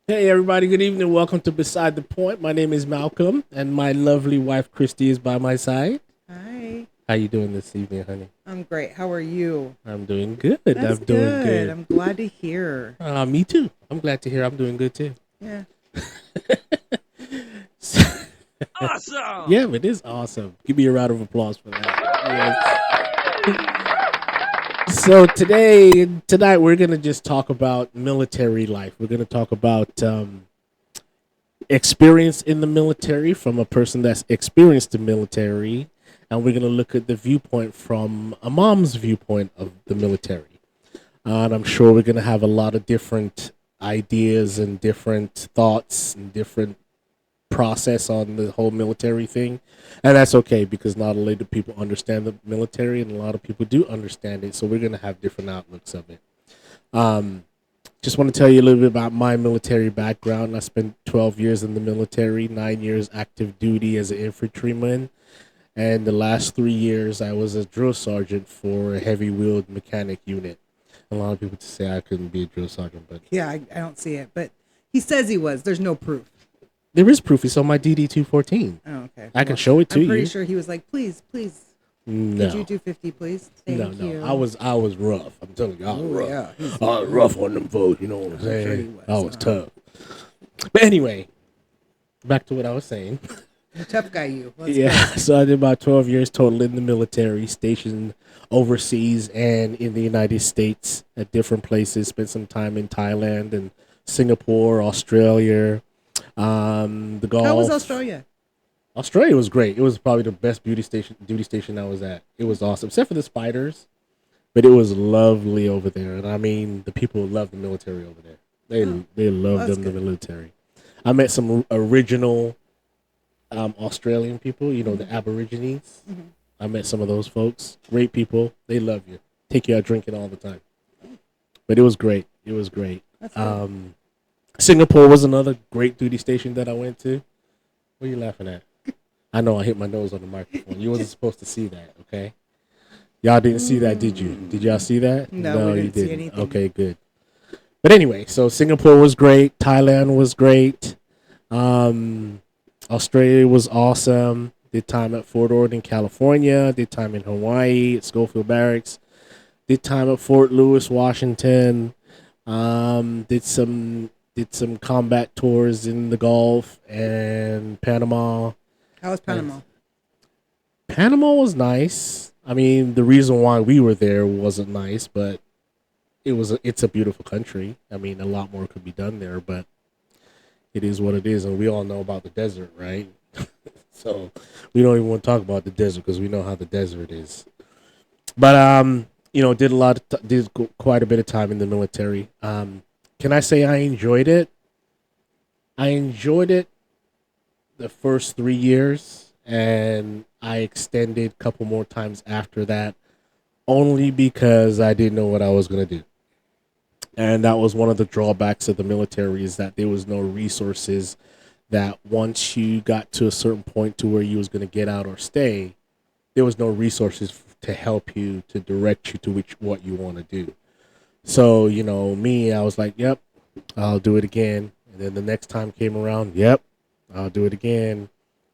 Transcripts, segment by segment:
Hey everybody, good evening. Welcome to Beside the Point. My name is Malcolm and my lovely wife Christy is by my side. Hi, How you doing this evening, honey? I'm great. How are you? I'm doing good. That's I'm doing good. good. I'm glad to hear. Me too. I'm glad to hear I'm doing good too. Yeah. Yeah, Awesome! it is awesome. Give me a round of applause for that. Yes. So tonight we're gonna just talk about military life. We're gonna talk about experience in the military from a person that's experienced the military, and we're going to look at the viewpoint from a mom's viewpoint of the military. And I'm sure we're going to have a lot of different ideas and different thoughts and different process on the whole military thing. And that's okay because not only do people understand the military, and a lot of people do understand it. So we're going to have different outlooks of it. Um, just want to tell you a little bit about my military background. I spent 12 years in the military, 9 years active duty as an infantryman, and the last 3 years I was a drill sergeant for a heavy wheeled mechanic unit. A lot of people to say I couldn't be a drill sergeant, but Yeah, I don't see it, but he says he was. There's no proof. there is proof. It's on my DD 214. Oh, okay. I can Well, show it to I'm pretty you. sure he was like, please, please, could you No, do 50, please? no, Thank no. you. I was rough. I'm telling you, I was Oh, rough. yeah. I was rough on them folks. You know what I'm I'm sure he saying? was. I was tough. But anyway, back to what I was saying. The tough guy, you. Let's Yeah, go. so I did about 12 years total in the military, stationed overseas and in the United States at different places. Spent some time in Thailand and Singapore, Australia, the How was Gulf. Australia? Australia was great. It was probably the best duty station I was at. It was awesome, except for the spiders, but it was lovely over there. And I mean, the people love the military over there. They Oh, they love that's them the good. military. I met some original Australian people, Hmm. the Aborigines. Hmm. I met some of those folks. Great people. They love you. Take you out drinking all the time. But it was great. It was great. That's good. Um, Singapore was another great duty station that I went to. What are you laughing at? I know I hit my nose on the microphone. You wasn't supposed to see that, okay? Y'all didn't see that, did you? Did y'all see that? No, we No, you didn't see didn't. anything. Okay, good. But anyway, so Singapore was great. Thailand was great. Um, Australia was awesome. Did time at Fort Ord in California. Did time in Hawaii at Schofield Barracks. Did time at Fort Lewis, Washington. Did some combat tours in the Gulf and Panama. How was And Panama? Panama was nice. I mean, the reason why we were there wasn't nice, but it's a beautiful country. I mean, a lot more could be done there, but it is what it is, and we all know about the desert, right? So we don't even want to talk about the desert because we know how the desert is. But did quite a bit of time in the military. Can I say I enjoyed it? I enjoyed it the first 3 years, and I extended a couple more times after that, only because I didn't know what I was gonna do. And that was one of the drawbacks of the military is that there was no resources that once you got to a certain point to where you was going to get out or stay, there was no resources to help you to direct you to which what you want to do. So me, I was like, yep, I'll do it again. And then the next time came around, yep, I'll do it again.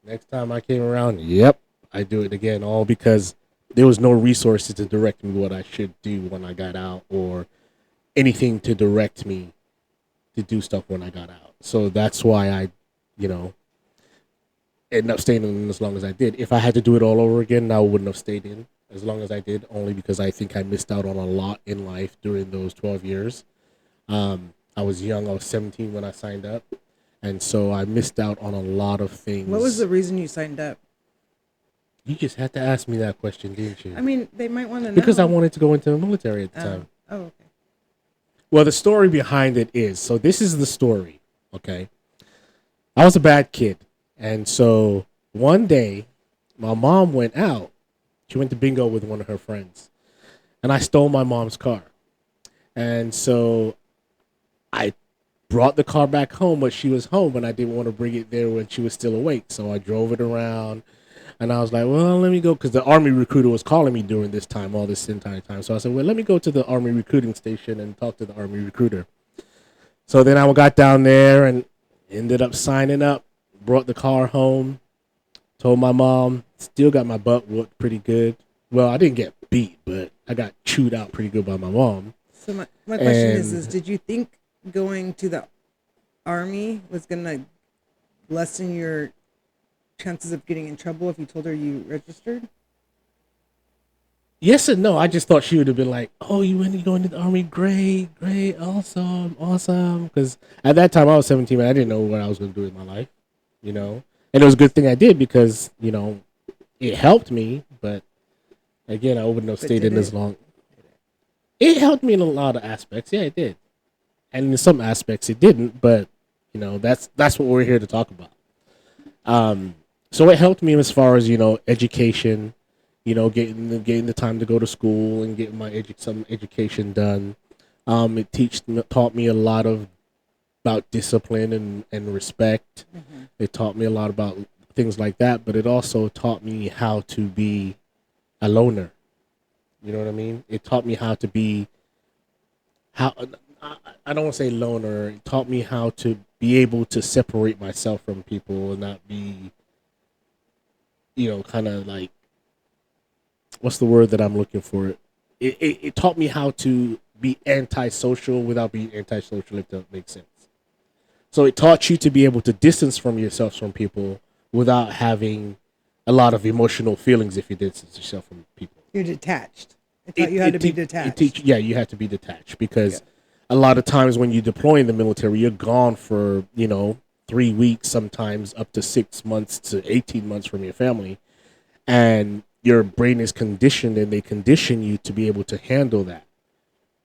Next time I came around, yep, I do it again. All because there was no resources to direct me what I should do when I got out, or anything to direct me to do stuff when I got out. So that's why I, you know, ended up staying in as long as I did. If I had to do it all over again, I wouldn't have stayed in as long as I did, only because I think I missed out on a lot in life during those 12 years. I was young, I was 17 when I signed up. And so I missed out on a lot of What was things. the reason you signed up? You just had to ask me that question, didn't you? I mean, they might want to Because I know. wanted to go into the military at the Oh, time. oh, okay. Well, the story behind it is, so this is the story, okay? I was a bad kid. And so one day, my mom went out. She went to bingo with one of her friends. And I stole my mom's car. And so I brought the car back home, but she was home and I didn't want to bring it there when she was still awake. So I drove it around and I was like, well, let me go. Because the Army recruiter was calling me during this time, all this entire time. So I said, well, let me go to the Army recruiting station and talk to the Army recruiter. So then I got down there and ended up signing up. Brought the car home. Told my mom. Still got my butt whooped pretty good. Well, I didn't get beat, but I got chewed out pretty good by my mom. So my question is, And did you think going to the army was gonna lessen your chances of getting in trouble if you told her you registered? yes and no. I just thought she would have been like, "Oh, you went to go into the army? Great, great, awesome, awesome." Because at that time I was 17, and I didn't know what I was going to do with my life, you know. And it was a good thing I did because it helped me. But again, I wouldn't have But stayed did in as it? long. It helped me in a lot of aspects. Yeah, it did, and in some aspects it didn't. But that's what we're here to talk about. So it helped me as far as education, getting the time to go to school and getting some education done. Taught me a lot about discipline and respect. Mm-hmm. It taught me a lot about things like that, but it also taught me how to be a loner. You know what I mean? It taught me how to be how I don't want to say loner. It taught me how to be able to separate myself from people and not be, kind of like, what's the word that I'm looking for? It taught me how to be antisocial without being antisocial, if that makes sense. So it taught you to be able to distance from yourself from people without having a lot of emotional feelings if you distance yourself from people. You're detached. It taught you how to be detached. Yeah, you have to be detached Yeah. because a lot of times when you deploy in the military, you're gone for 3 weeks, sometimes up to 6 months to 18 months from your family, and your brain is conditioned, and they condition you to be able to handle that,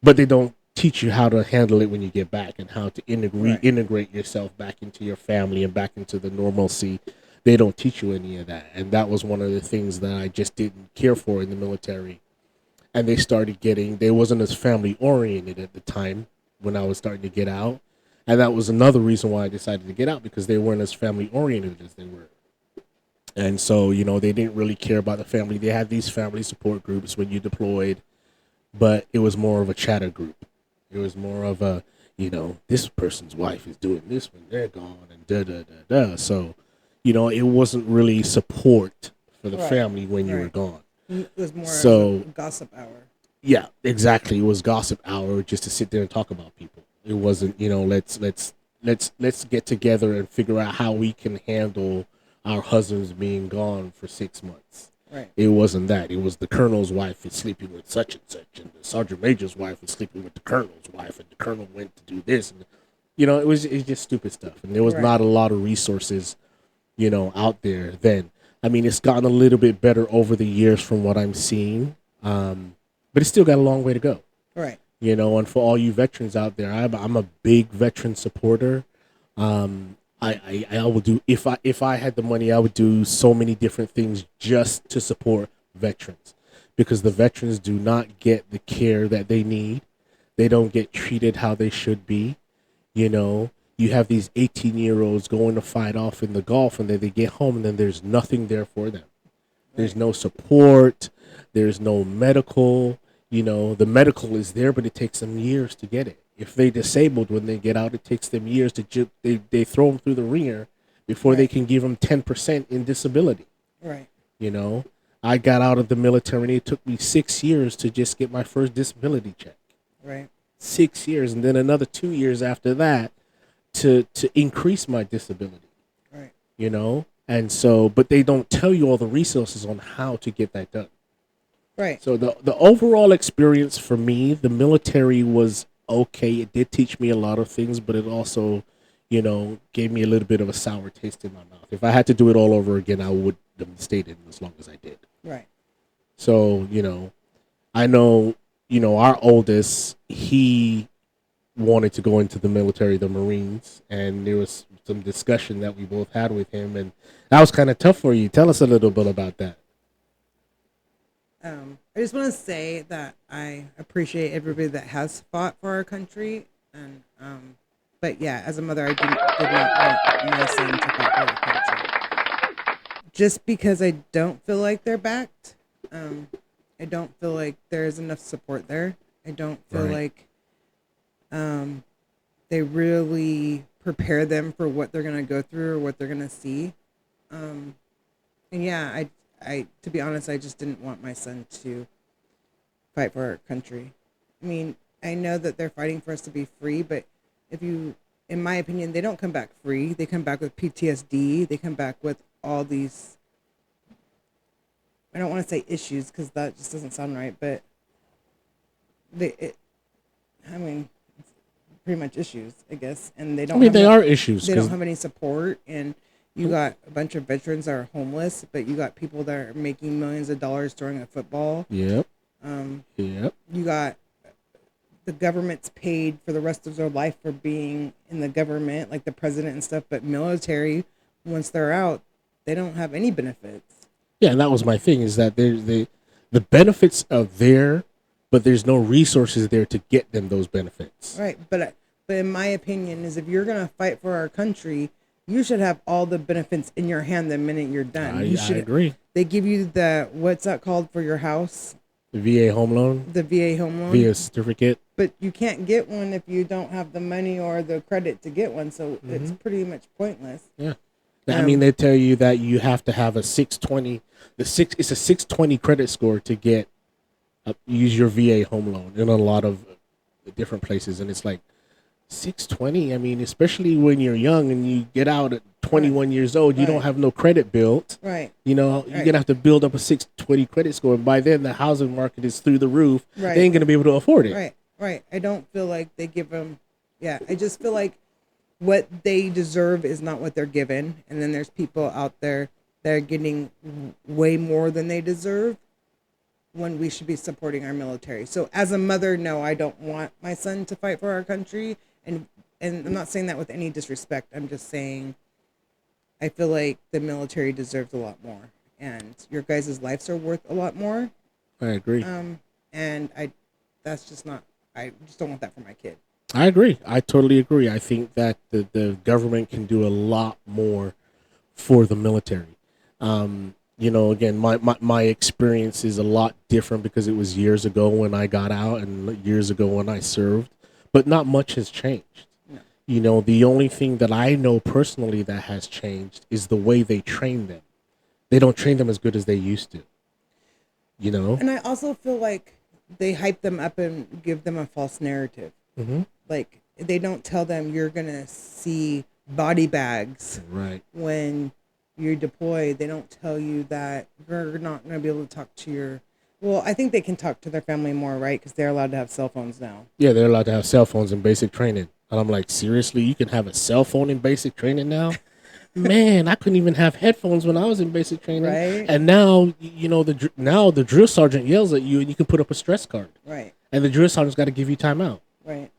but they don't teach you how to handle it when you get back and how to Right. reintegrate yourself back into your family and back into the normalcy. They don't teach you any of that, and that was one of the things that I just didn't care for in the military. And they wasn't as family oriented at the time when I was starting to get out, and that was another reason why I decided to get out, because they weren't as family oriented as they were. And so, they didn't really care about the family. They had these family support groups when you deployed, but it was more of a chatter group. It was more of a, this person's wife is doing this when they're gone, and da da da da. So, it wasn't really support for the Right. family when you were Right. gone. It was more of a So, gossip hour. yeah, exactly. It was gossip hour just to sit there and talk about people. It wasn't, let's get together and figure out how we can handle our husbands being gone for 6 months. Right. It wasn't that. It was the colonel's wife is sleeping with such and such, and the sergeant major's wife is sleeping with the colonel's wife, and the colonel went to do this, and it's just stupid stuff. And there was Right. not a lot of resources, out there then. I mean, it's gotten a little bit better over the years from what I'm seeing, but it's still got a long way to go. Right. And for all you veterans out there, I'm a big veteran supporter. I would do, if I had the money, I would do so many different things just to support veterans, because the veterans do not get the care that they need. They don't get treated how they should be. You have these 18-year-olds going to fight off in the Gulf, and then they get home, and then there's nothing there for them. There's Right. no support. There's no medical. The medical is there, but it takes them years to get it. If they disabled when they get out, it takes them years to they throw them through the ringer before they Right. can give them 10% in disability. Right. You know, I got out of the military, and it took me 6 years to just get my first disability check. Right. 6 years, and then another 2 years after that to increase my disability. Right. And so, but they don't tell you all the resources on how to get that done. Right. So the overall experience for me, the military was okay. It did teach me a lot of things, but it also, gave me a little bit of a sour taste in my mouth. If I had to do it all over again, I would have stayed in as long as I did. Right. So, I know, our oldest, he wanted to go into the military, the Marines, and there was some discussion that we both had with him, and that was kind of tough for you. Tell us a little bit about that. I just want to say that I appreciate everybody that has fought for our country, and but yeah, as a mother, I did not want my son to fight for our country. Just because I don't feel like they're backed. Um, I don't feel like there is enough support there. I don't feel Right. like they really prepare them for what they're gonna go through or what they're gonna see. Um, and yeah, to be honest, I just didn't want my son to fight for our country. I mean, I know that they're fighting for us to be free, but if you, in my opinion, they don't come back free. They come back with PTSD. They come back with all these. I don't want to say issues because that just doesn't sound right, but they, I mean, it's pretty much issues, I guess, and they I don't. mean, Have they no, are issues they don't because have any support, and you got a bunch of veterans that are homeless, but you got people that are making millions of dollars throwing a football. yep, Um, yep. you got the government's paid for the rest of their life for being in the government, like the president and stuff. But military, once they're out, they don't have any benefits. Yeah, and that was my thing is that the benefits are there, but there's no resources there to get them those benefits. Right. But in my opinion, is if you're gonna fight for our country, you should have all the benefits in your hand the minute you're done. I agree. They give you the, what's that called for your house? The VA home loan, The VA home loan. VA certificate. But you can't get one if you don't have the money or the credit to get one. So it's pretty much pointless. Yeah. I mean, they tell you that you have to have a 620. It's a 620 credit score to get use your VA home loan in a lot of different places, and it's like 620. I mean, especially when you're young and you get out at 21 years old, you don't Right. have no credit built. Right. You know, you're Right. gonna have to build up a 620 credit score, and by then the housing market is through the roof. Right. They ain't gonna be able to afford it. Right. Right. I don't feel like they give them. Yeah. I just feel like what they deserve is not what they're given. And then there's people out there that are getting way more than they deserve when we should be supporting our military. So as a mother, no, I don't want my son to fight for our country. And I'm not saying that with any disrespect. I'm just saying I feel like the military deserves a lot more. And your guys' lives are worth a lot more. I agree. And that's just not, I just don't want that for my kid. I agree. I totally agree. I think that the government can do a lot more for the military. You know, again, my experience is a lot different because it was years ago when I got out and years ago when I served, but not much has changed. No. You know, the only thing that I know personally that has changed is the way they train them. They don't train them as good as they used to. You know? And I also feel like they hype them up and give them a false narrative. Mm-hmm. Like, they don't tell them you're going to see body bags Right. when you deploy. They don't tell you that you're not going to be able to talk to your. Well, I think they can talk to their family more, right? Because they're allowed to have cell phones now. Yeah, they're allowed to have cell phones in basic training. And I'm like, seriously, you can have a cell phone in basic training now? Man, I couldn't even have headphones when I was in basic training. Right. And now, you know, the drill sergeant yells at you and you can put up a stress card. Right. And the drill sergeant's got to give you timeout. Right.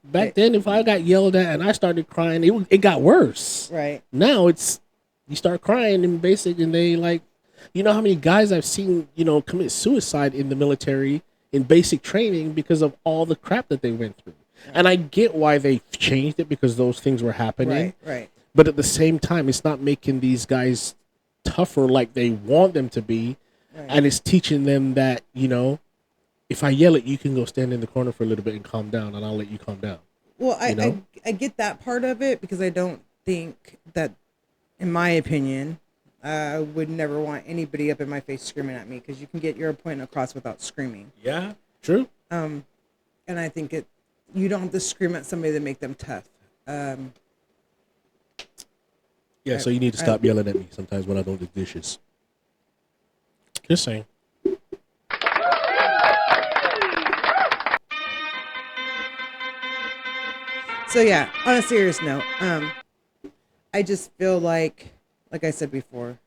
Back then, if I got yelled at and I started crying, it got worse. Right. Now it's, you start crying in basic and they like, you know how many guys I've seen, you know, commit suicide in the military in basic training because of all the crap that they went through. And I get why they changed it because those things were happening. Right. Right. But at the same time, it's not making these guys tougher like they want them to be. Right. And it's teaching them that, you know, if I yell at you, you can go stand in the corner for a little bit and calm down, and I'll let you calm down. Well, You know? I get that part of it because I don't think that, in my opinion, I would never want anybody up in my face screaming at me because you can get your point across without screaming. Yeah, true. And I think you don't have to scream at somebody to make them tough. Yeah, so you need to stop yelling at me sometimes when I don't do dishes. Just saying. So yeah, on a serious note, I just feel like I said before,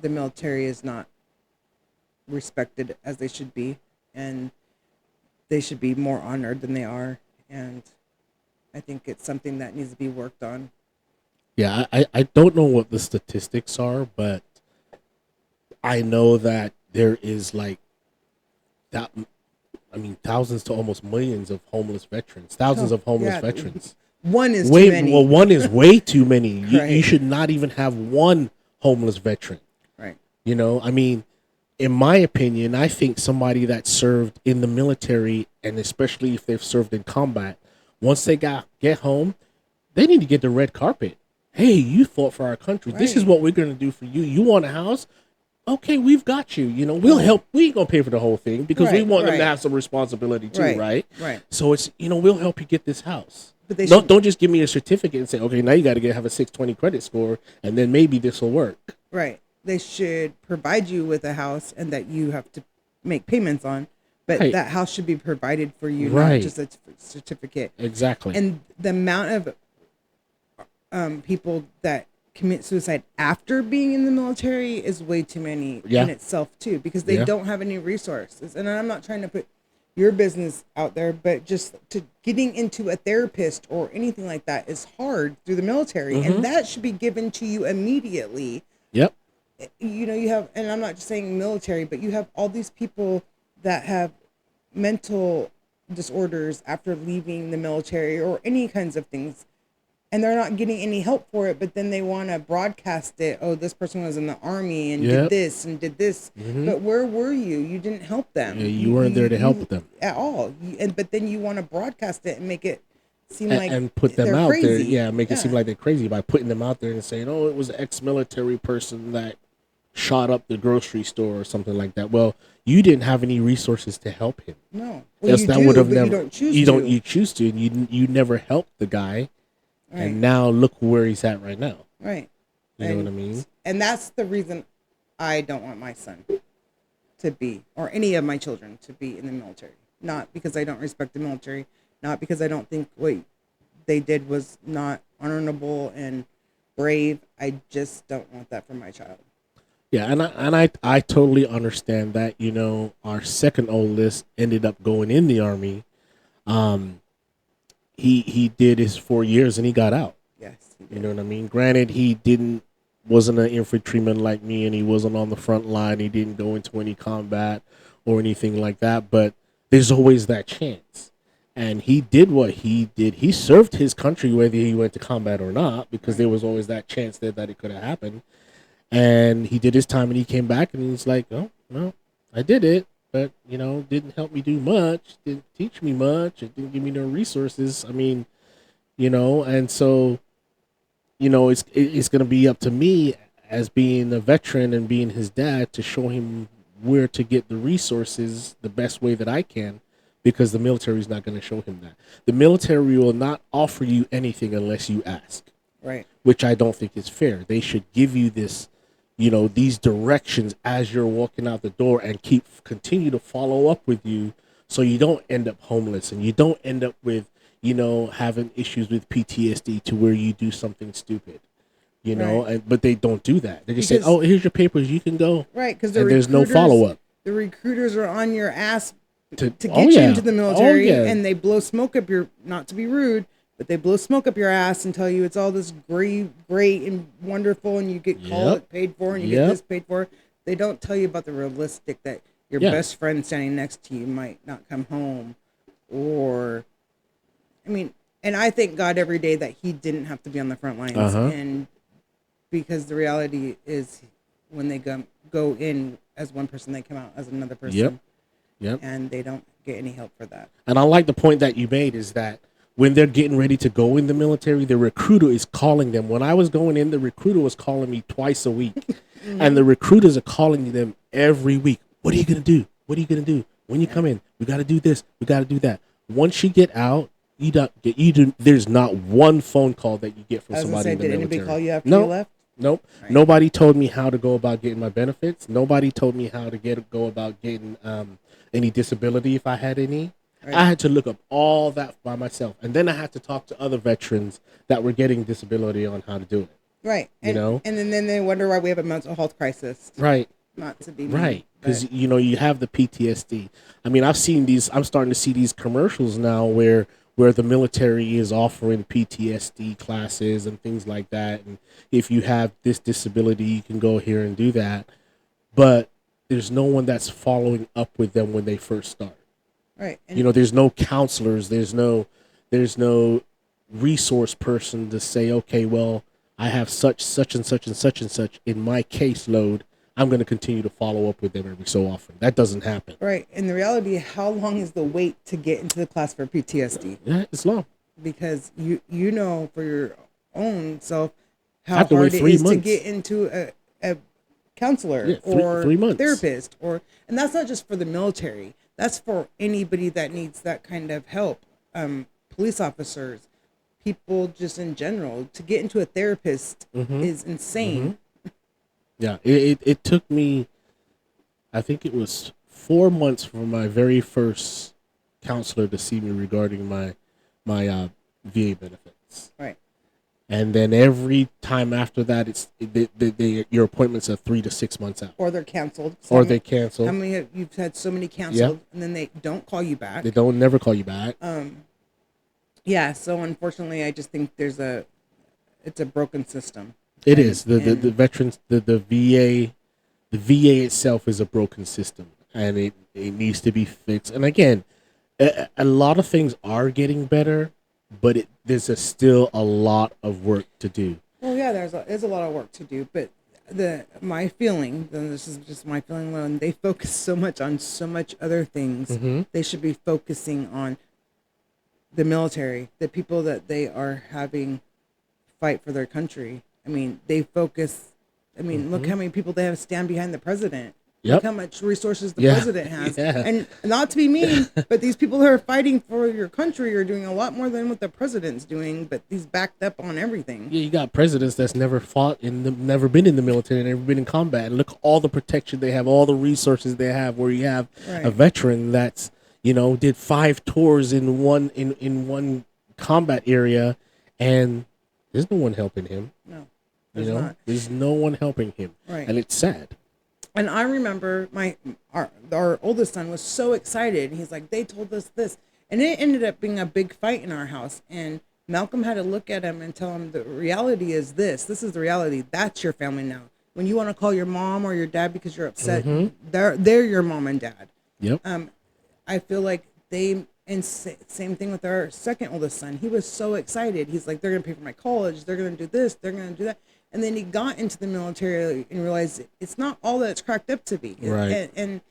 the military is not respected as they should be, and they should be more honored than they are. And I think it's something that needs to be worked on. Yeah, I don't know what the statistics are, but I know that there is like that. I mean, thousands to almost millions of homeless veterans. Thousands of homeless yeah. veterans. One is too many. Well, one is way too many. You Right. should not even have one homeless veteran. Right. You know, I mean, in my opinion, I think somebody that served in the military, and especially if they've served in combat, Once they get home, they need to get the red carpet. Hey, you fought for our country. This is Right. what we're going to do for you. You want a house? Okay, we've got you. You know, we'll help. We ain't gonna pay for the whole thing because we Right, want them to right. have some responsibility too, Right, right? right. So it's, we'll help you get this house. But they No, should don't just give me a certificate and say, okay, now you got to have a 620 credit score, and then maybe this will work. right. They should provide you with a house and that you have to make payments on, but Right. that house should be provided for you, Right. not just a certificate. Exactly. And the amount of people that commit suicide after being in the military is way too many Yeah. in itself too, because they Yeah. don't have any resources. And I'm not trying to put your business out there, but just to getting into a therapist or anything like that is hard through the military, Mm-hmm. and that should be given to you immediately. Yep. You have, and I'm not just saying military, but you have all these people that have mental disorders after leaving the military or any kinds of things, and they're not getting any help for it, but then they want to broadcast it. Oh, this person was in the army and Yep. did this and did this. But where were you? You didn't help them. Yeah, you weren't there to help them. at all. But then you want to broadcast it and make it seem And, like and put them they're out there. crazy. Yeah, make it seem like they're crazy by putting them out there and saying, oh, it was an ex-military person that shot up the grocery store or something like that. Well, you didn't have any resources to help him. No. Well, Else you that do, would have but never. you don't choose You to. don't. You choose to, and you never helped the guy, Right. and now look where he's at right now. Right. You know what I mean? And that's the reason I don't want my son to be, or any of my children to be in the military. Not because I don't respect the military, not because I don't think what they did was not honorable and brave. I just don't want that for my child. Yeah, and I totally understand that. Our second oldest ended up going in the army. He did his 4 years and he got out. Yes. You know what I mean? Granted, he wasn't an infantryman like me, and he wasn't on the front line. He didn't go into any combat or anything like that. But there's always that chance. And he did what he did. He served his country whether he went to combat or not, because there was always that chance that it could have happened. And he did his time, and he came back, and he's like, "Oh, well, I did it, but didn't help me do much. Didn't teach me much. It didn't give me no resources. I mean, and so." It's going to be up to me as being a veteran and being his dad to show him where to get the resources the best way that I can, because the military is not going to show him that. The military will not offer you anything unless you ask, Right. which I don't think is fair. They should give you this, these directions as you're walking out the door, and continue to follow up with you so you don't end up homeless and you don't end up with having issues with PTSD to where you do something stupid, Right. but they don't do that. They just say, Because- "Oh, here's your papers, you can go," Right. Because and there's no follow up. The recruiters are on your ass To to get oh, you yeah. into the military, Oh, yeah. and they blow smoke up your, not to be rude, but they blow smoke up your ass and tell you it's all this great and wonderful, and you get call it paid for, and you get Yep. this paid for. They don't tell you about the realistic, that your Yeah. best friend standing next to you might not come home, or, I mean, and I thank God every day that he didn't have to be on the front lines, Uh-huh. and because the reality is, when they go in as one person, they come out as another person. Yep. And they don't get any help for that. And I like the point that you made, is that when they're getting ready to go in the military, the recruiter is calling them. When I was going in, the recruiter was calling me twice a week. And the recruiters are calling them every week. What are you going to do? What are you going to do? When you come in, we got to do this. We got to do that. Once you get out, there's not one phone call that you get from As I somebody said, in the did military. anybody call you after No. you left? Nope. Right. Nobody told me how to go about getting my benefits. Nobody told me how to go about getting any disability if I had any. Right. I had to look up all that by myself, and then I had to talk to other veterans that were getting disability on how to do it. Right. And, and then they wonder why we have a mental health crisis. Right. Not to be mean, Right, because but- you have the PTSD. I mean, I've seen these. I'm starting to see these commercials now where the military is offering PTSD classes and things like that. And if you have this disability, you can go here and do that. But there's no one that's following up with them when they first start. Right. And There's no counselors. There's no resource person to say, okay, well, I have such and such and such and such in my caseload. I'm going to continue to follow up with them every so often. That doesn't happen. right. And the reality, how long is the wait to get into the class for PTSD? Yeah, it's long. because you know for your own self I how have to wait hard it 3 is to months. get into a counselor Yeah, or 3 months. therapist, or and that's not just for the military, that's for anybody that needs that kind of help. Police officers, people just in general, to get into a therapist Mm-hmm. is Mm-hmm. insane. Yeah, it took me. I think it was 4 months for my very first counselor to see me regarding my VA benefits. Right. And then every time after that, your appointments are 3 to 6 months out, Or they're canceled. So or they cancel. how many you've had so many Yeah, canceled and then they don't call you they back. don't never call you back. Yeah, so unfortunately I just think it's a broken system. It and is the and veterans the VA itself is a broken system, and it needs to be fixed. And again, a lot of things are getting better, but there's still a lot of work to do. Well, yeah, there's a lot of work to do, but my feeling, then this is just my feeling alone, they focus so much on so much other things. Mm-hmm. They should be focusing on the military, the people that they are having fight for their country. I mean, they focus. I mean, look Mm-hmm. how many people they have stand behind the president. Look Yep. how much resources the Yeah. president has. Yeah. And not to be mean, but these people who are fighting for your country are doing a lot more than what the president's doing, but he's backed up on everything. Yeah, you got presidents that's never fought never been in the military, never been in combat. And look at all the protection they have, all the resources they have. Where you have a Right. veteran that's did 5 tours in one combat area, and there's no one helping him. No, there's not. There's no one helping him, Right. and it's sad. And I remember our oldest son was so excited. He's like, they told us this, and it ended up being a big fight in our house. And Malcolm had to look at him and tell him the reality is this. This is the reality. That's your family now. When you want to call your mom or your dad because you're upset, they're your mom and dad. Yep. I feel like same thing with our second oldest son. He was so excited. He's like, they're gonna pay for my college. They're gonna do this. They're gonna do that. And then he got into the military and realized it's not all that it's cracked up to be. Right. And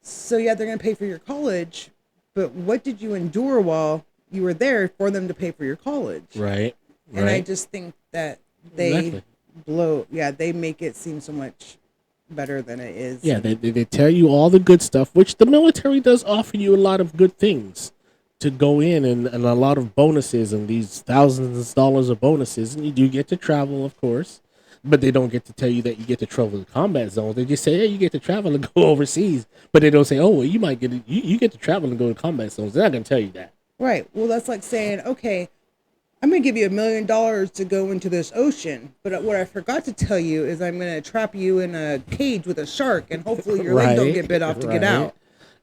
so yeah, they're gonna pay for your college, but what did you endure while you were there for them to pay for your college? Right. And I Right. just think that they Exactly. they make it seem so much better than it is. Yeah, they tell you all the good stuff, which the military does offer you a lot of good things to go in, and a lot of bonuses and these thousands of dollars of bonuses. And you do get to travel, of course, but they don't get to tell you that you get to travel to combat zones. They just say, hey, you get to travel and go overseas. But they don't say, oh, well, you might you get to travel and go to combat zones. They're not going to tell you that. Right. Well, that's like saying, okay, I'm going to give you $1 million to go into this ocean. But what I forgot to tell you is I'm going to trap you in a cage with a shark and hopefully your leg don't get bit off to get out.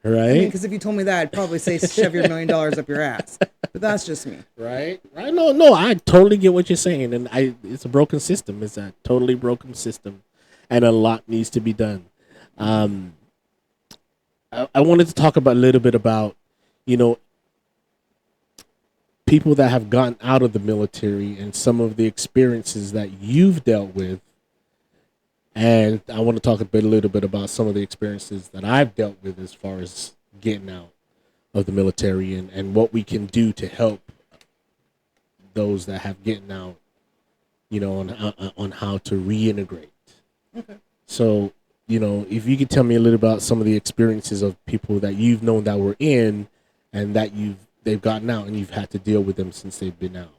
Right. Because if you told me that, I'd probably say shove your $1 million up your ass. But that's just me. Right. No, I totally get what you're saying. And it's a broken system. It's a totally broken system. And a lot needs to be done. I wanted to talk about a little bit about, people that have gotten out of the military and some of the experiences that you've dealt with. And I want to talk a little bit about some of the experiences that I've dealt with as far as getting out of the military, and what we can do to help those that have gotten out, on how to reintegrate. Okay. So, if you could tell me a little about some of the experiences of people that you've known that were in and that they've gotten out and you've had to deal with them since they've been out.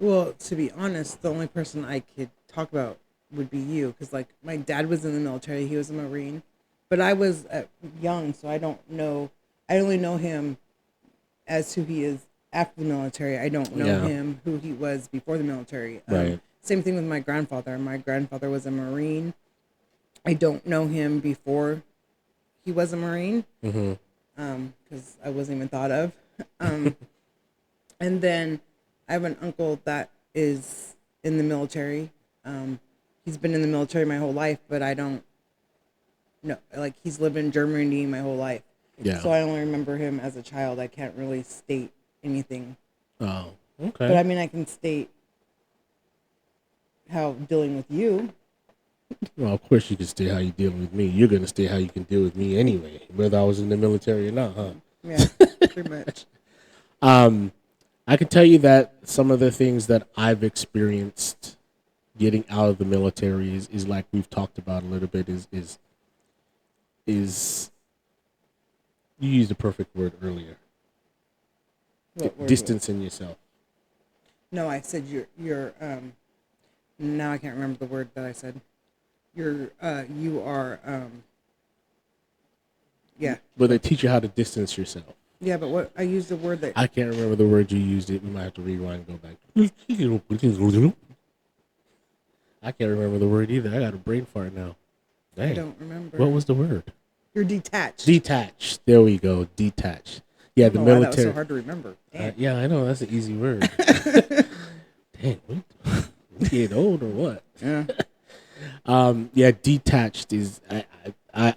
Well, to be honest, the only person I could talk about would be you. Because, like, my dad was in the military. He was a Marine. But I was young, so I don't know. I only know him as who he is after the military. I don't know him who he was before the military. Right. Same thing with my grandfather. My grandfather was a Marine. I don't know him before he was a Marine. Mm-hmm. Because I wasn't even thought of. And then I have an uncle that is in the military. He's been in the military my whole life, but I don't know. Like, he's lived in Germany my whole life. Yeah. So I only remember him as a child. I can't really state anything. Oh, okay. But I mean, I can state how dealing with you. Well, of course you can stay how you dealing with me. You're gonna stay how you can deal with me anyway, whether I was in the military or not, huh? Yeah, pretty much. I can tell you that some of the things that I've experienced getting out of the military is like we've talked about a little bit is you used the perfect word earlier. What word? Distancing yourself. No, I said you're. Now I can't remember the word that I said. You are. Yeah. But they teach you how to distance yourself. Yeah, but what I used the word that. I can't remember the word you used. It. We might have to rewind and go back. I can't remember the word either. I got a brain fart now. I Dang. don't remember. What was the word? You're detached. Detached. There we go. Detached. Yeah, I the don't know why that was military. so hard to remember. Yeah, I know that's an easy word. Dang, we get old or what? Yeah. Yeah, detached is I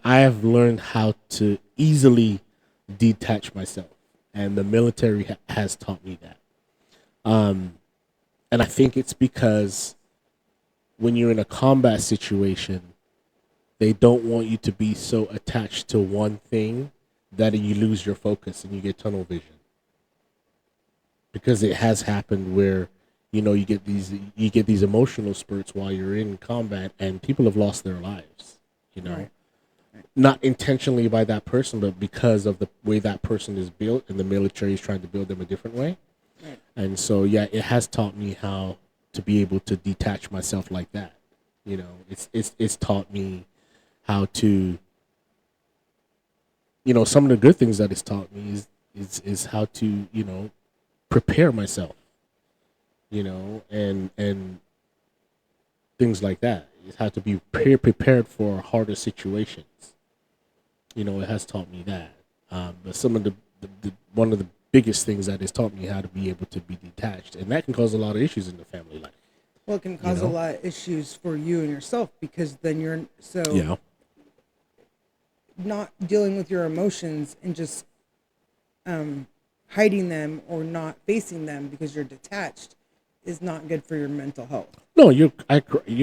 have learned how to easily detach myself, and the military has taught me that. And I think it's because when you're in a combat situation, they don't want you to be so attached to one thing that you lose your focus and you get tunnel vision. Because it has happened where you get these emotional spurts while you're in combat and people have lost their lives, Right. not intentionally by that person, but because of the way that person is built and the military is trying to build them a different way. Right. And so yeah, it has taught me how to be able to detach myself like that. It's taught me how to, some of the good things that it's taught me is how to, prepare myself, and things like that. You have to be prepared for harder situations. It has taught me that. But some of the one of the biggest things that has taught me how to be able to be detached, and that can cause a lot of issues in the family life. Well, it can cause a lot of issues for you and yourself because then you're not dealing with your emotions and just hiding them or not facing them because you're detached is not good for your mental health. No, you're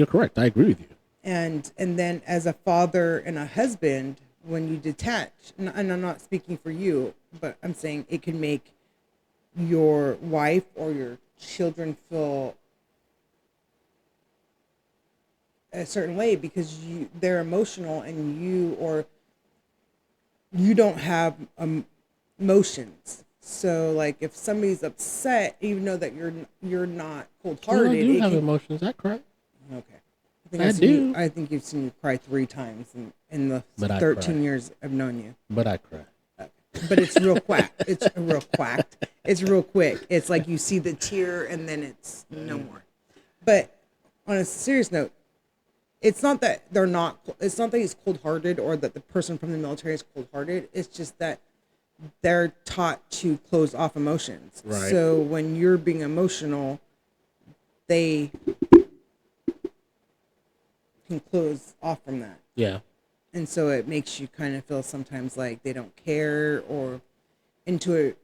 correct. I agree with you. And then as a father and a husband, when you detach, and I'm not speaking for you, but I'm saying it can make your wife or your children feel a certain way because they're emotional and you don't have emotions. So like if somebody's upset, even though that you're not cold hearted, I do have emotions. I cry. Okay. I do. I think you've seen you cry 3 times in the But I 13 cry. years I've known you. But I cry. But it's real quack. It's real quacked. It's real quick. It's like you see the tear and then it's no more. But on a serious note, it's not that it's not that he's cold hearted or that the person from the military is cold hearted. It's just that they're taught to close off emotions. Right. So when you're being emotional, they can close off from that. Yeah. And so it makes you kind of feel sometimes like they don't care, or to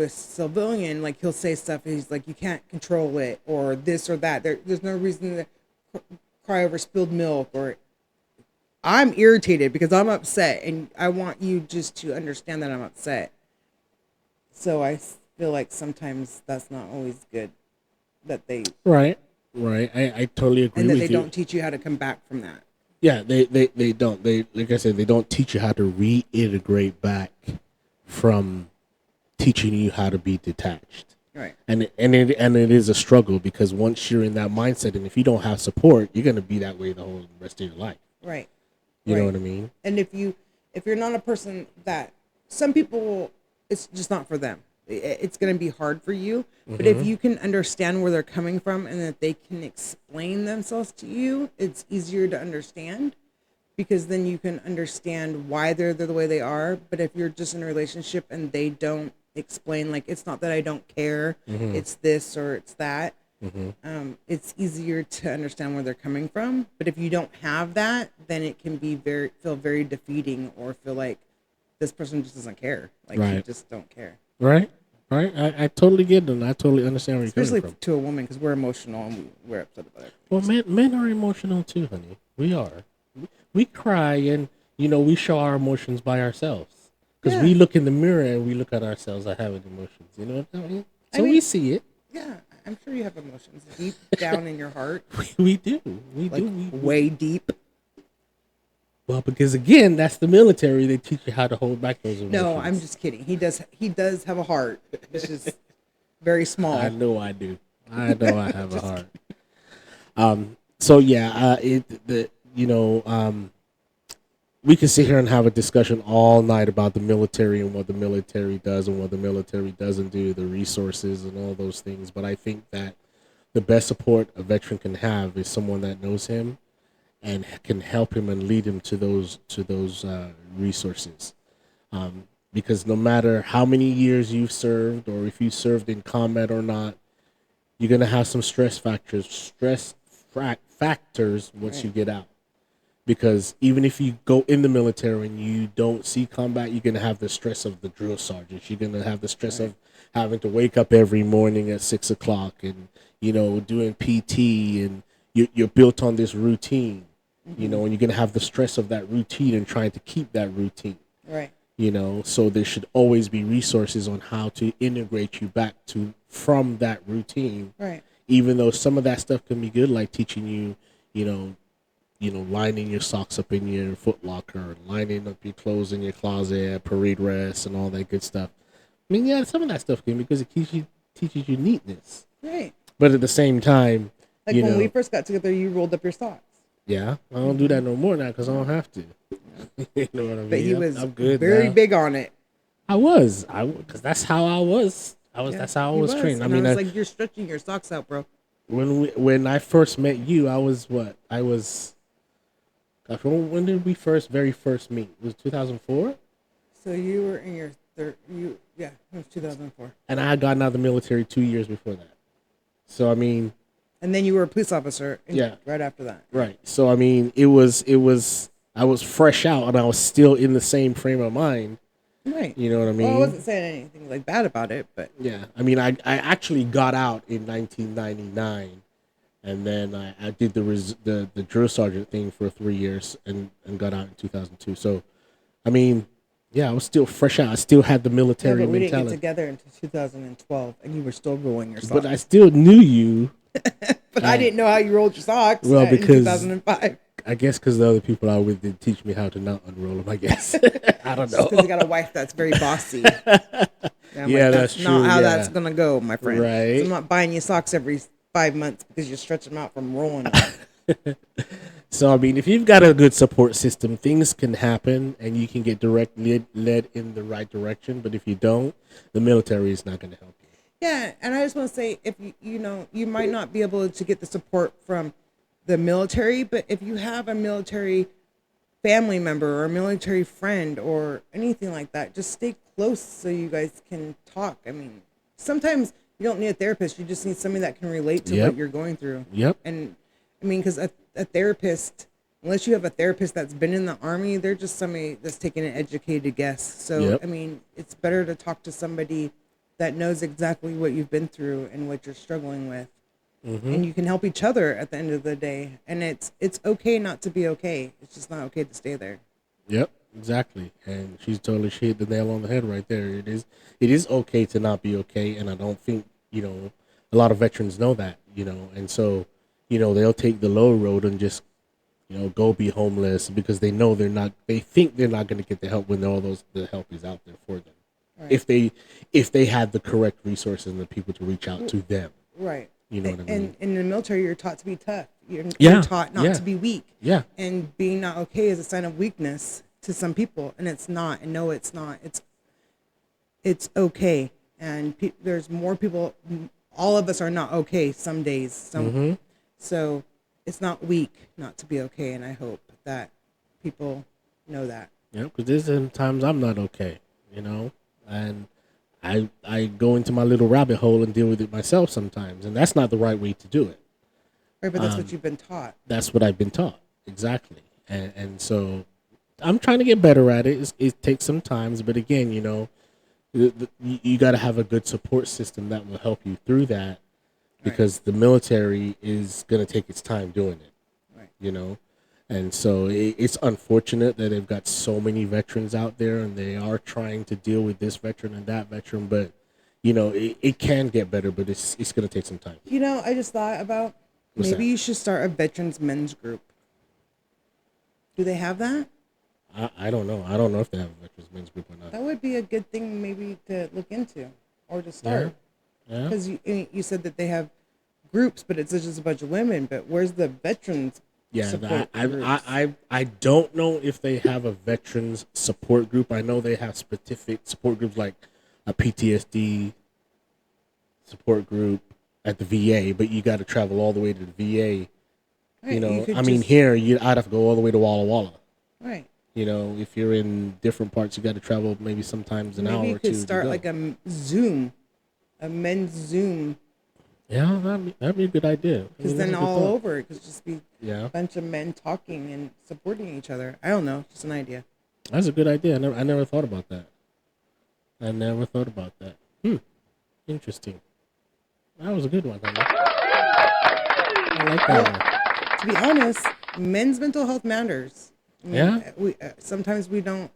a civilian, like he'll say stuff and he's like, you can't control it or this or that. There's no reason to cry over spilled milk, or I'm irritated because I'm upset and I want you just to understand that I'm upset. So I feel like sometimes that's not always good that they Right. Right. I totally agree and that with they you. don't teach you how to come back from that. Yeah, they don't. They, like I said, they don't teach you how to reintegrate back from teaching you how to be detached. Right. And it is a struggle because once you're in that mindset, and if you don't have support, you're gonna be that way the whole rest of your life. Right. You know Right. what I mean? And if you're not a person that some people, it's just not for them. It's going to be hard for you. But if you can understand where they're coming from and that they can explain themselves to you, it's easier to understand because then you can understand why they're the way they are. But if you're just in a relationship and they don't explain, like, it's not that I don't care, it's this or it's that, it's easier to understand where they're coming from. But if you don't have that, then it can be feel very defeating or feel like this person just doesn't care. Like you Right. just don't care. Right. Right. I totally get it, and I totally understand where you're Especially coming from. to a woman because we're emotional and we're upset about it. Well, men are emotional too, honey. We are. We cry, and we show our emotions by ourselves because Yeah. we look in the mirror and we look at ourselves as having emotions. You know what I mean? I So mean, we see it. yeah, I'm sure you have emotions deep down in your heart, We do. We like do. way deep. Well, because again, that's the military. They teach you how to hold back those No, I'm emotions. just kidding. He does. He does have a heart. It's just very I small. know I do. I know I have a heart. So yeah, we can sit here and have a discussion all night about the military and what the military does and what the military doesn't do, the resources and all those things. But I think that the best support a veteran can have is someone that knows him and can help him and lead him to those resources. Because no matter how many years you've served or if you served in combat or not, you're gonna have some factors once Right. you get out. Because even if you go in the military and you don't see combat, you're gonna have the stress of the drill sergeants. You're gonna have the stress Right. of having to wake up every morning at 6 o'clock and doing PT, and you're built on this routine. And you're gonna have the stress of that routine and trying to keep that routine. Right. So there should always be resources on how to integrate you back to from that routine, Right. even though some of that stuff can be good, like teaching you, you know, lining your socks up in your foot locker, lining up your clothes in your closet, parade rest, and all that good stuff. I mean, yeah, some of that stuff can, because it teaches you neatness. Right. But at the same time, Like when we first got together, you rolled up your socks. yeah, I don't do that no more now because I don't have to. You know what I mean? But he was I'm good very now. big on it. Because that's how I was. Yeah, That's how I he was trained. I And mean, I was like, you're stretching your socks out, bro. when I first met you, I was what? I was. Gosh, when did we very first meet? It was 2004, So you were in your third. Yeah, it was 2004. and I had gotten out of the military 2 years before that. So I mean, And then you were a police officer. Yeah. Right after that. right. So I mean, it was. I was fresh out, and I was still in the same frame of mind. Right. You know what I mean? Well, I wasn't saying anything like bad about it, but Yeah, I mean, I actually got out in 1999, and then I did the drill sergeant thing for 3 years, and got out in 2002. So, I mean, yeah, I was still fresh out. I still had the yeah, military but we didn't get mentality, together until 2012, and you were still rolling your socks. but I still knew you. But I didn't know how you rolled your socks. Well, in because 2005. I guess because the other people I was with did teach me how to not unroll them. I guess I don't know. Because you got a wife that's very bossy. I'm Yeah, that's not true, how yeah. that's gonna go, my friend. Right. So I'm not buying you socks every 5 months because you stretch them out from rolling them. So I mean, if you've got a good support system, things can happen, and you can get directly led in the right direction. But if you don't, the military is not going to help you. Yeah, and I just want to say, if you might not be able to get the support from the military, but if you have a military family member or a military friend or anything like that, just stay close so you guys can talk. I mean, sometimes you don't need a therapist; you just need somebody that can relate to Yep. what you're going through. Yep. And I mean, because a therapist, unless you have a therapist that's been in the army, they're just somebody that's taking an educated guess. So, Yep. I mean, it's better to talk to somebody that knows exactly what you've been through and what you're struggling with. And you can help each other at the end of the day. And it's okay not to be okay. It's just not okay to stay there. Yep. Exactly. And she hit the nail on the head right there. It is okay to not be okay, and I don't think a lot of veterans know that. And so they'll take the low road and just go be homeless because they know they think they're not going to get the help when the help is out there for them. Right. If they had the correct resources and the people to reach out to them. Right. You know what I mean? And in the military, you're taught to be tough. You're Yeah, taught not yeah. to be weak. Yeah. And being not okay is a sign of weakness to some people, and it's not. And no, it's not. It's okay. And there's more people. All of us are not okay some days. So it's not weak not to be okay. And I hope that people know that. Yeah, because there's some times I'm not okay, and I go into my little rabbit hole and deal with it myself sometimes, and that's not the right way to do it. Right, but that's what you've been taught. That's what I've been taught, exactly, and so I'm trying to get better at it. It takes some times, but again, you got to have a good support system that will help you through that, because the military is going to take its time doing it. Right. And so it's unfortunate that they've got so many veterans out there, and they are trying to deal with this veteran and that veteran. But you know, it can get better, but it's gonna take some time. I just thought about What's maybe that? you should start a veterans men's group. Do they have that? I don't know. I don't know if they have a veterans men's group or not. That would be a good thing maybe to look into or to start. Yeah. Because you said that they have groups, but it's just a bunch of women. But where's the veterans Yeah, support groups? I don't know if they have a veterans support group. I know they have specific support groups like a PTSD support group at the VA, but you got to travel all the way to the VA. Right, You know, could I mean, just- here I'd have to go all the way to Walla Walla. right. You know, if you're in different parts, you got to travel maybe sometimes an Maybe hour you or two. could start to go. like a Zoom, a men's Zoom, Yeah, that'd be a good idea. because that's then a good all thought. over it could just be Yeah, a bunch of men talking and supporting each other. I don't know, just an idea. that's a good idea. I never thought about that. Interesting. That was a good one, honey. I like that one. To be honest, men's mental health matters. I mean, Yeah? we sometimes we don't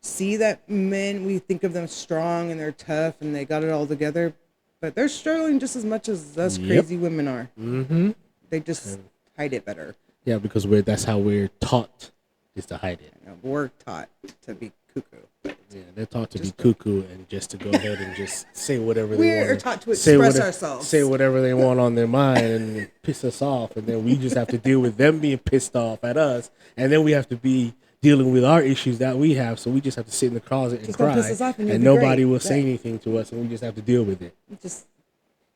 see that men. We think of them strong and they're tough and they got it all together, but they're struggling just as much as us Yep. crazy women are. Mm-hmm. They just hide it better. Yeah, because that's how we're taught is to hide it. We're taught to be cuckoo. Yeah, they're taught to be cuckoo and just to go ahead and just say whatever they We want. are taught to express ourselves. Say whatever they want on their mind and piss us off, and then we just have to deal with them being pissed off at us, and then we have to be dealing with our issues that we have. So we just have to sit in the closet and Just don't cry, piss us off and you'll and be nobody great. will say Yeah. anything to us, and we just have to deal with it. Just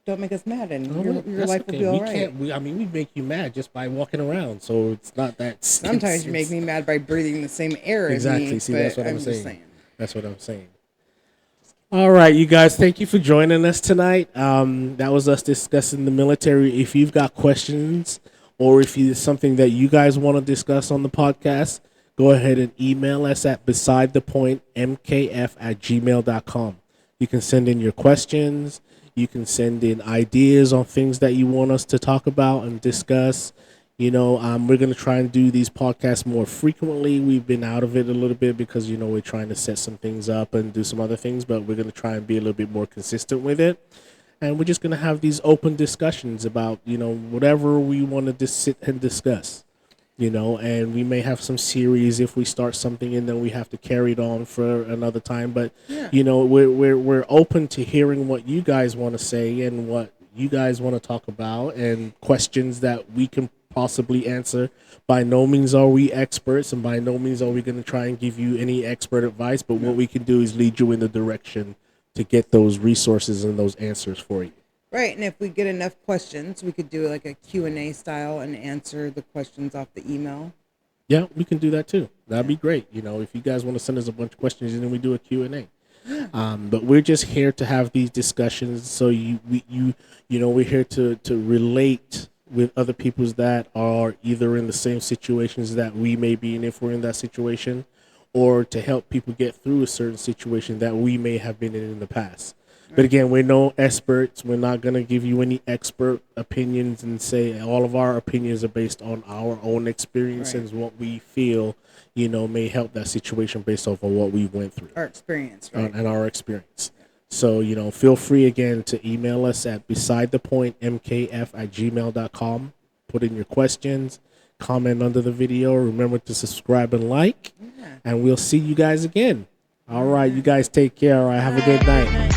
don't make us mad, and Oh, your that's life will okay. be all We right. can't. I mean, we make you mad just by walking around, so it's not that. Sometimes you make me mad by breathing the same air as Exactly. me. See, but that's what I'm just saying. That's what I'm saying. All right, you guys, thank you for joining us tonight. That was us discussing the military. If you've got questions or if it's something that you guys want to discuss on the podcast, go ahead and email us at besidethepointmkf@gmail.com. You can send in your questions. You can send in ideas on things that you want us to talk about and discuss. You know, we're going to try and do these podcasts more frequently. We've been out of it a little bit because, you know, we're trying to set some things up and do some other things, but we're going to try and be a little bit more consistent with it. And we're just going to have these open discussions about, you know, whatever we want to just sit and discuss, you know, and we may have some series if we start something and then we have to carry it on for another time. But, you know, we're open to hearing what you guys want to say and what you guys want to talk about and questions that we can possibly answer. By no means are we experts, and by no means are we going to try and give you any expert advice, but what we can do is lead you in the direction to get those resources and those answers for you. Right, and if we get enough questions, we could do like a Q&A style and answer the questions off the email. Yeah, we can do that too. That'd be great. You know, if you guys want to send us a bunch of questions and then we do a Q&A. But we're just here to have these discussions. So we're here to relate with other peoples that are either in the same situations that we may be in if we're in that situation, or to help people get through a certain situation that we may have been in the past. But again, we're no experts. We're not going to give you any expert opinions and say all of our opinions are based on our own experiences, what we feel, you know, may help that situation based off of what we went through Our experience, right? and our experience. So, you know, feel free again to email us at besidethepointmkf@gmail.com. Put in your questions, comment under the video. Remember to subscribe and like, and we'll see you guys again. All right, you guys take care. All right, have a good night.